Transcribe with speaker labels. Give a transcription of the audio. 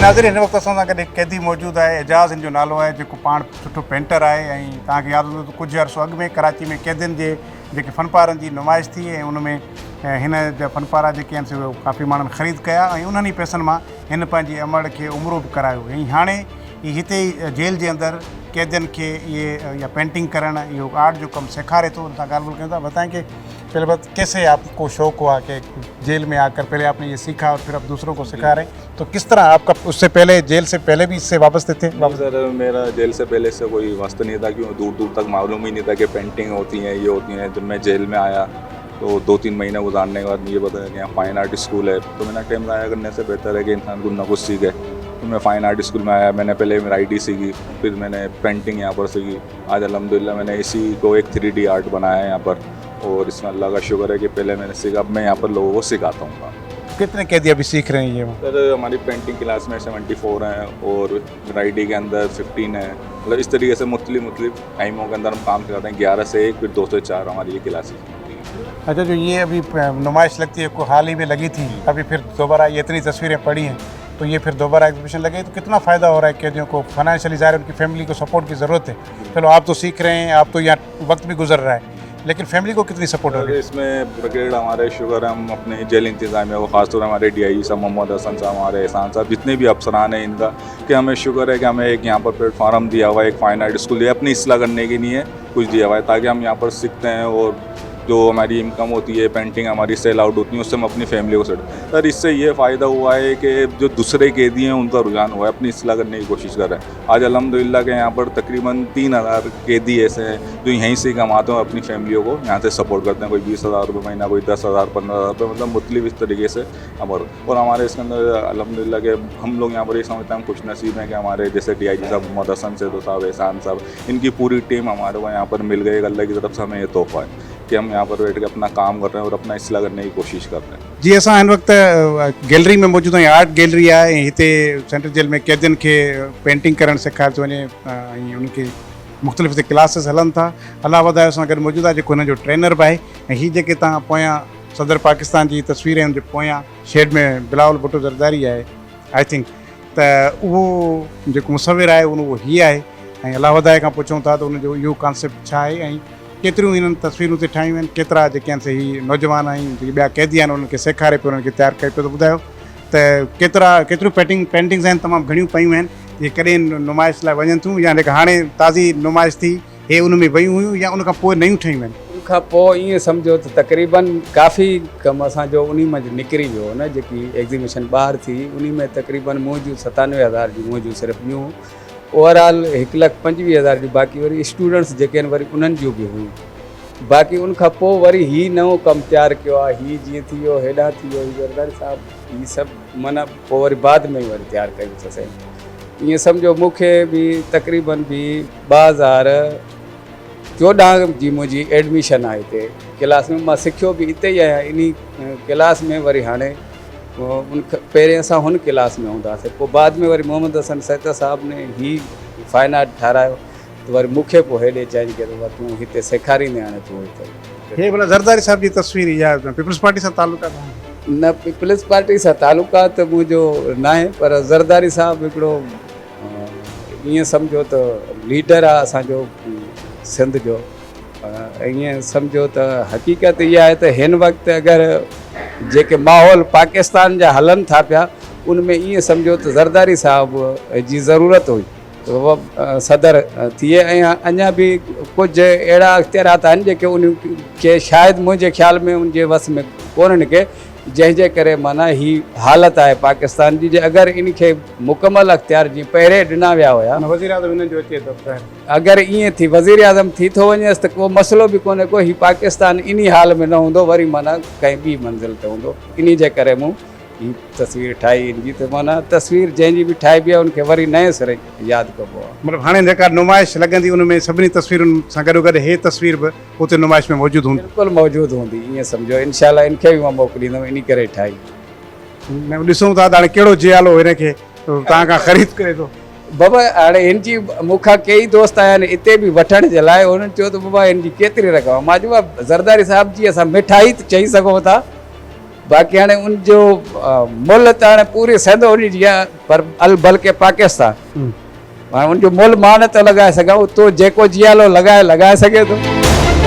Speaker 1: नाज़रीन हिन वक़्तु असां सां गॾु कैदी मौजूदु आहे। एजाज़ हिन जो नालो आहे, जेको पाण सुठो पेंटर आहे। ऐं तव्हांखे यादि हूंदो त कुझु अर्सो अॻु में कराची में कैदियुनि जे जेके फ़नपारनि जी नुमाइश थी ऐं उन में हिन जा फ़नपारा जेके आहिनि से काफ़ी माण्हुनि ख़रीद कया ऐं उन्हनि ई पैसनि मां हिन पंहिंजी अमड़ खे उमिरो बि करायो। ऐं हाणे हिते ई जेल जे अंदरि कैदियुनि खे इहे या पेंटिंग करणु, इहो आर्ट जो कमु सेखारे थो। उन सां ॻाल्हि ॿोल कयूं था। बताएं कि पहले बात कैसे आपको शौक़ हुआ कि जेल में आकर पहले आपने ये सीखा और फिर अब दूसरों को सिखा रहे, तो किस तरह आपका उससे पहले जेल से पहले भी इससे वापस थे?
Speaker 2: सर मेरा जेल से पहले से कोई वास्ता नहीं था, क्यों दूर दूर तक मालूम ही नहीं था कि पेंटिंग होती हैं, ये होती हैं। जब मैं जेल में आया तो 2-3 महीने गुजारने के बाद ये बताया कि यहाँ फाइन आर्ट स्कूल है, तो मैंने टाइम ज़ाया करने से बेहतर है कि इंसान कुछ ना कुछ सीखे। तो मैं फ़ाइन आर्ट स्कूल में आया, मैंने पहले मेराइटी सीखी, फिर मैंने पेंटिंग यहाँ पर सीखी। आज अल्हम्दुलिल्लाह मैंने इसी को एक 3D आर्ट बनाया है यहाँ पर, और इसमें अल्लाह का शुक्र है कि पहले मैंने सीखा, अब मैं यहाँ पर लोगों को सिखाता हूँ।
Speaker 1: कितने कैदी अभी सीख रहे हैं ये?
Speaker 2: सर हमारी पेंटिंग क्लास में 74 हैं और मेराइटी के अंदर 15 है। मतलब इस तरीके से मुख्तलिफ टाइमों के अंदर हम काम कराते हैं। 11 से 1 फिर 2 से 4 हमारी ये क्लासेस।
Speaker 1: अच्छा, जो ये अभी नुमाइश लगती है, को हाल ही में लगी थी, अभी फिर दोबारा ये इतनी तस्वीरें पड़ी हैं, तो ये फिर दोबारा एग्जीबिशन लगे, तो कितना फ़ायदा हो रहा है कैदियों को? फाइनेंशियली ज़ाहिर उनकी फैमिली को सपोर्ट की ज़रूरत है। चलो आप तो सीख रहे हैं, आप तो यहाँ वक्त भी गुजर रहा है, लेकिन फैमिली को कितनी सपोर्ट हो रही है?
Speaker 2: इसमें ब्रिगेड हमारे शुगर हम अपने जेल इंतज़ामिया को, खासतौर हमारे DIG साहब मोहम्मद हसन साहब, हमारे एहसान साहब, जितने भी अफसरान हैं इनका, कि हमें शुक्र है कि हमें एक यहाँ पर प्लेटफार्म दिया हुआ है, एक फ़ाइन आर्ट स्कूल दिया, अपनी इस्लाह करने के लिए कुछ दिया हुआ है, ताकि हम यहाँ पर सीखते हैं और जो हमारी इनकम होती है, पेंटिंग हमारी सेल आउट होती है, उससे हम अपनी फैमिली को सेट। सर इससे ये फ़ायदा हुआ है कि जो दूसरे कैदी हैं उनका रुझान हुआ है, अपनी इस्लाह करने की कोशिश कर रहे हैं। आज अल्हम्दुलिल्लाह के यहाँ पर तकरीबन 3000 कैदी ऐसे हैं जो यहीं से कमाते हैं, अपनी फैमिलियों को यहाँ से सपोर्ट करते हैं। कोई 20,000 रुपये महीना, कोई 10,000, 15,000 रुपये, मतलब मुख्तलिफ इस तरीके से हमारे। और हमारे इसके अंदर अल्हम्दुलिल्लाह के हम लोग यहाँ पर ये समझते हैं, हम खुश नसीब हैं कि हमारे जैसे DIG साहब मोहम्मद हसन से तो साहब, एहसान साहब, इनकी पूरी टीम हमारे को यहाँ पर मिल गई। अल्लाह की तरफ से हमें ये तोहफ़ा है कि हम यहाँ पर बैठ के अपना काम कर रहे हैं और अपना इस्लाह करने की कोशिश कर रहे हैं।
Speaker 1: जी, असां हिन वक़्तु गैलरी में मौजूद आहियूं। आर्ट गैलरी आहे ऐं हिते सेंट्रल जेल में कैदियुनि खे पेंटिंग करणु सेखारियो थो वञे ऐं उनखे मुख़्तलिफ़ हिते क्लासिस हलनि था। अलाह वधाए असां गॾु मौजूदु आहे जेको हिन जो ट्रेनर बि आहे। ऐं हीअ जेके तव्हां पोयां सदर पाकिस्तान जी तस्वीर हुन जे पोयां शेड में बिलावल भुट्टो ज़रदारी आहे, आई थिंक त उहो जेको मुसविर आहे उहो हीअ आहे। ऐं अलाह वधाए खां पुछूं था त उनजो इहो कॉन्सेप्ट छा आहे ऐं केतिरियूं हिननि तस्वीरूं ते ठाहियूं आहिनि, केतिरा जेके आहिनि से हीअ नौजवान आहिनि, जेके ॿिया कैदी आहिनि उन्हनि खे सेखारे पियो, उन्हनि खे तयारु करे पियो। त ॿुधायो त केतिरियूं पेंटिंग्स आहिनि, तमामु घणियूं पयूं आहिनि, इहे कॾहिं नुमाइश लाइ वञनि थियूं या जेका हाणे ताज़ी नुमाइश थी हे उन में वयूं हुयूं या उनखां पोइ नयूं ठहियूं आहिनि?
Speaker 3: उनखां पोइ ईअं सम्झो त तक़रीबन काफ़ी कमु असांजो उन में निकिरी वियो न। जेकी एग्ज़िबिशन ॿाहिरि थी उन में तक़रीबन मुंहिंजूं 97,000 जी मुंहिंजूं सिर्फ़ु ॿियूं, ओवरऑल 1,25,000 जी बाक़ी वरी स्टूडेंट्स जेके आहिनि वरी उन्हनि जूं बि हुयूं। बाक़ी उनखां पोइ वरी हीउ नओं कमु तयारु कयो आहे, हीउ जीअं थी वियो, हेॾां थी वियो, ज़रदारी साहिबु, हीअ सभु माना पोइ वरी बाद में वरी तयारु कयूं असां। ईअं सम्झो मूंखे बि तक़रीबन बि 2014 जी मुंहिंजी एडमिशन आहे हिते क्लास में। मां सिखियो बि हिते ई आहियां इन क्लास में। वरी हाणे उन पहिरें असां हुन क्लास में हूंदासीं, पोइ बाद में वरी मोहम्मद हसन सैता साहब ने हीउ फाइन आर्ट ठारायो, त वरी मूंखे पोइ हेॾे चेंज कयो, तूं हिते सेखारींदे हाणे तूं हिते।
Speaker 1: हे भला ज़रदारी साहिब जी तस्वीर या पीपल्स पार्टी सां तालुका
Speaker 3: न? पीपल्स पार्टी सां तालुकात मुंहिंजो न आहे, पर ज़रदारी साहिबु हिकिड़ो ईअं सम्झो त लीडर आहे असांजो सिंध जो। ईअं सम्झो त हक़ीक़त इहा आहे त हिन वक़्तु अगरि जेके माहौल पाकिस्तान जा हलनि था पिया उन में ईअं सम्झो त ज़रदारी साहिब जी ज़रूरत हुई सदर थिए। ऐं अञा बि कुझु अहिड़ा अख़्तियारात आहिनि जेके उनखे शायदि मुंहिंजे ख़्याल में उनजे वस में कोन्हनि के, जंहिंजे करे माना ही हालत आहे पाकिस्तान जी। जे अगरि इनखे मुकमल अख़्तियार जीअं पहिरें ॾिना विया हुया,
Speaker 1: वज़ीर आज़म हिननि जो अचे थो,
Speaker 3: अगरि ईअं थी वज़ीर आज़म थी थो वञेसि त को मसइलो बि कोन्हे को, हीउ पाकिस्तान इन हाल में न हूंदो, वरी माना कंहिं ॿी मंज़िल ते हूंदो। इन जे करे मूं हीअ तस्वीर ठाही इनजी, त माना तस्वीर जंहिंजी बि ठाहिबी आहे उनखे वरी नए सिरे यादि कबो आहे।
Speaker 1: मतिलबु हाणे जेका नुमाइश लॻंदी उन में सभिनी तस्वीरुनि सां गॾोगॾु हे तस्वीर बि उते नुमाइश में मौजूदु हूंदी?
Speaker 3: बिल्कुलु मौजूदु हूंदी, ईअं सम्झो। इनशाला इनखे बि मां मोकिलींदुमि, इन करे ठाही।
Speaker 1: ॾिसूं था हाणे कहिड़ो जियालो हिनखे तव्हां खां ख़रीद करे थो।
Speaker 3: बाबा हाणे हिनजी मूंखां कई दोस्त आया आहिनि हिते बि वठण जे लाइ, उन्हनि चयो त बाबा हिनजी केतिरी रक़म? मां चयो ज़रदारी साहिब जी असां मिठाई चई सघूं था, बाक़ी हाणे उनजो मुल्ह त हाणे पूरी सिंध उन जीअं पर अल बल्कि पाकिस्तान हाणे उनजो मुल्ह मां नथो लॻाए सघां, तो जेको जीअं लॻाए सघे थो।